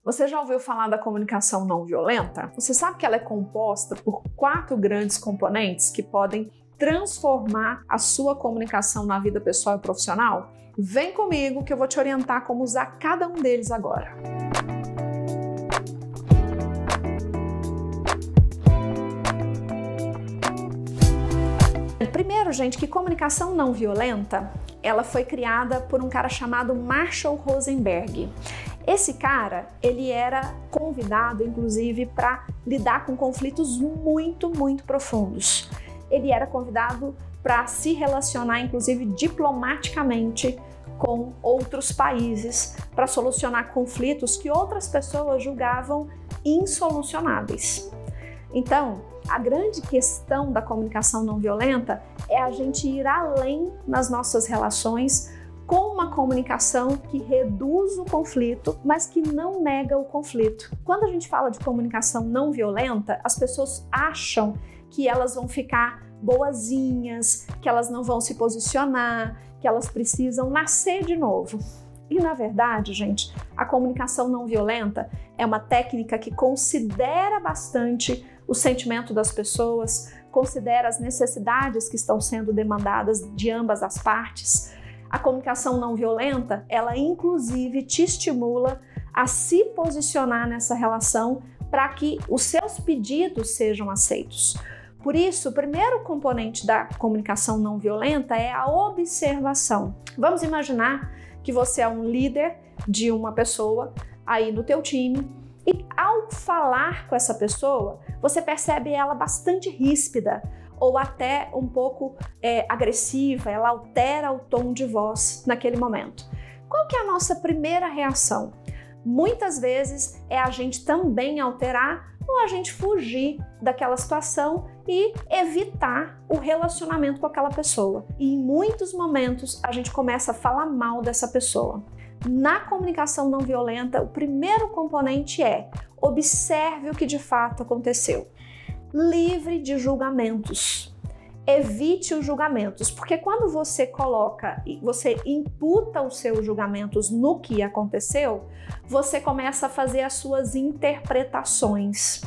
Você já ouviu falar da comunicação não violenta? Você sabe que ela é composta por 4 grandes componentes que podem transformar a sua comunicação na vida pessoal e profissional? Vem comigo que eu vou te orientar como usar cada um deles agora. Primeiro, gente, que comunicação não violenta, ela foi criada por um cara chamado Marshall Rosenberg. Esse cara, ele era convidado, inclusive, para lidar com conflitos muito profundos. Ele era convidado para se relacionar, inclusive, diplomaticamente com outros países para solucionar conflitos que outras pessoas julgavam insolucionáveis. Então, a grande questão da comunicação não violenta é a gente ir além nas nossas relações com uma comunicação que reduz o conflito, mas que não nega o conflito. Quando a gente fala de comunicação não violenta, as pessoas acham que elas vão ficar boazinhas, que elas não vão se posicionar, que elas precisam nascer de novo. E na verdade, gente, a comunicação não violenta é uma técnica que considera bastante o sentimento das pessoas, considera as necessidades que estão sendo demandadas de ambas as partes. A comunicação não violenta, ela inclusive te estimula a se posicionar nessa relação para que os seus pedidos sejam aceitos. Por isso, o primeiro componente da comunicação não violenta é a observação. Vamos imaginar que você é um líder de uma pessoa aí no teu time e ao falar com essa pessoa, você percebe ela bastante ríspida ou até um pouco agressiva, ela altera o tom de voz naquele momento. Qual que é a nossa primeira reação? Muitas vezes é a gente também alterar ou a gente fugir daquela situação e evitar o relacionamento com aquela pessoa. E em muitos momentos a gente começa a falar mal dessa pessoa. Na comunicação não violenta, o primeiro componente é observe o que de fato aconteceu. Livre de julgamentos. Evite os julgamentos, porque quando você você imputa os seus julgamentos no que aconteceu, você começa a fazer as suas interpretações.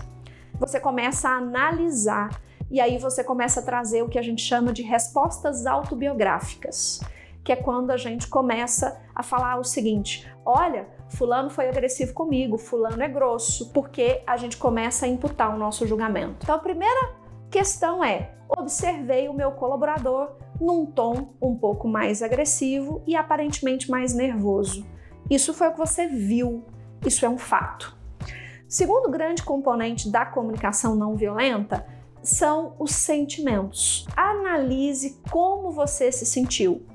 Você começa a analisar e aí você começa a trazer o que a gente chama de respostas autobiográficas, que é quando a gente começa a falar o seguinte: olha, fulano foi agressivo comigo, fulano é grosso, porque a gente começa a imputar o nosso julgamento. Então a primeira questão é: observei o meu colaborador num tom um pouco mais agressivo e aparentemente mais nervoso. Isso foi o que você viu, isso é um fato. Segundo grande componente da comunicação não violenta são os sentimentos. Analise como você se sentiu.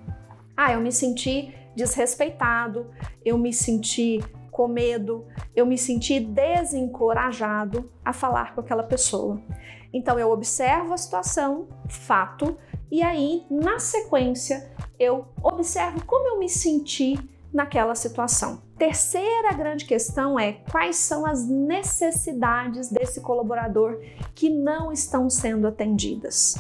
Eu me senti desrespeitado, eu me senti com medo, eu me senti desencorajado a falar com aquela pessoa. Então eu observo a situação, fato, e aí na sequência eu observo como eu me senti naquela situação. Terceira grande questão é quais são as necessidades desse colaborador que não estão sendo atendidas.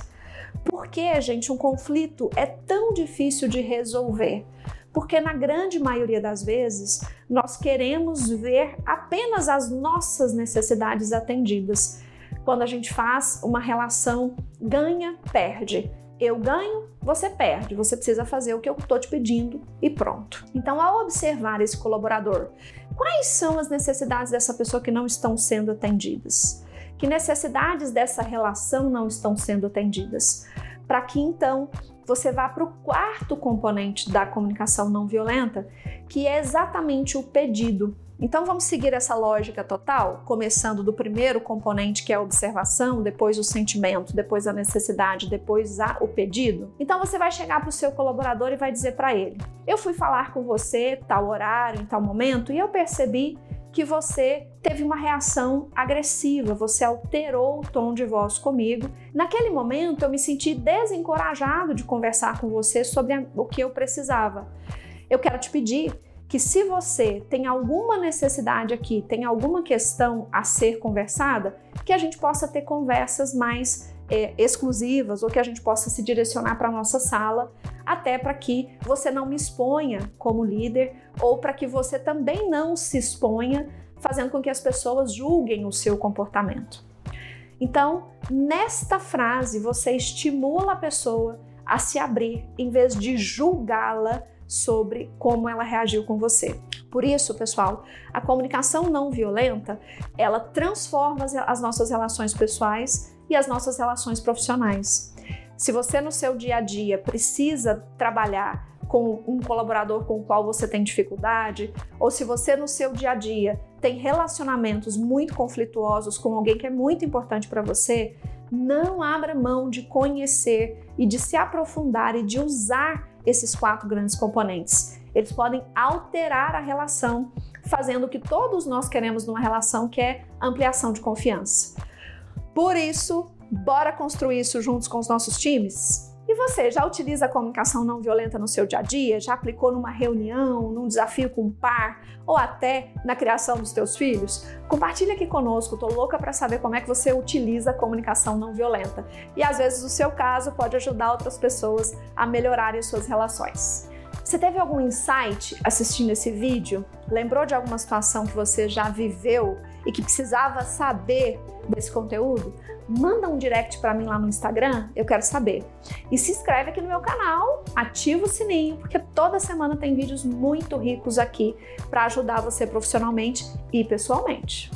Por que, gente, um conflito é tão difícil de resolver? Porque na grande maioria das vezes nós queremos ver apenas as nossas necessidades atendidas. Quando a gente faz uma relação ganha-perde. Eu ganho, você perde, você precisa fazer o que eu estou te pedindo e pronto. Então, ao observar esse colaborador, quais são as necessidades dessa pessoa que não estão sendo atendidas? Que necessidades dessa relação não estão sendo atendidas? Para que então você vá para o quarto componente da comunicação não violenta, que é exatamente o pedido. Então vamos seguir essa lógica total, começando do primeiro componente, que é a observação, depois o sentimento, depois a necessidade, depois o pedido. Então você vai chegar para o seu colaborador e vai dizer para ele: eu fui falar com você tal horário, em tal momento, e eu percebi que você teve uma reação agressiva, você alterou o tom de voz comigo. Naquele momento eu me senti desencorajado de conversar com você sobre o que eu precisava. Eu quero te pedir que, se você tem alguma necessidade aqui, tem alguma questão a ser conversada, que a gente possa ter conversas mais exclusivas, ou que a gente possa se direcionar para a nossa sala, até para que você não me exponha como líder, ou para que você também não se exponha fazendo com que as pessoas julguem o seu comportamento. Então, nesta frase, você estimula a pessoa a se abrir em vez de julgá-la sobre como ela reagiu com você. Por isso, pessoal, a comunicação não violenta, ela transforma as nossas relações pessoais e as nossas relações profissionais. Se você no seu dia a dia precisa trabalhar com um colaborador com o qual você tem dificuldade, ou se você no seu dia a dia tem relacionamentos muito conflituosos com alguém que é muito importante para você, não abra mão de conhecer e de se aprofundar e de usar esses 4 grandes componentes. Eles podem alterar a relação, fazendo o que todos nós queremos numa relação, que é ampliação de confiança. Por isso, bora construir isso juntos com os nossos times? E você, já utiliza a comunicação não violenta no seu dia a dia? Já aplicou numa reunião, num desafio com um par ou até na criação dos teus filhos? Compartilha aqui conosco, tô louca para saber como é que você utiliza a comunicação não violenta. E às vezes o seu caso pode ajudar outras pessoas a melhorarem suas relações. Você teve algum insight assistindo esse vídeo? Lembrou de alguma situação que você já viveu e que precisava saber desse conteúdo? Manda um direct para mim lá no Instagram, eu quero saber. E se inscreve aqui no meu canal, ativa o sininho, porque toda semana tem vídeos muito ricos aqui para ajudar você profissionalmente e pessoalmente.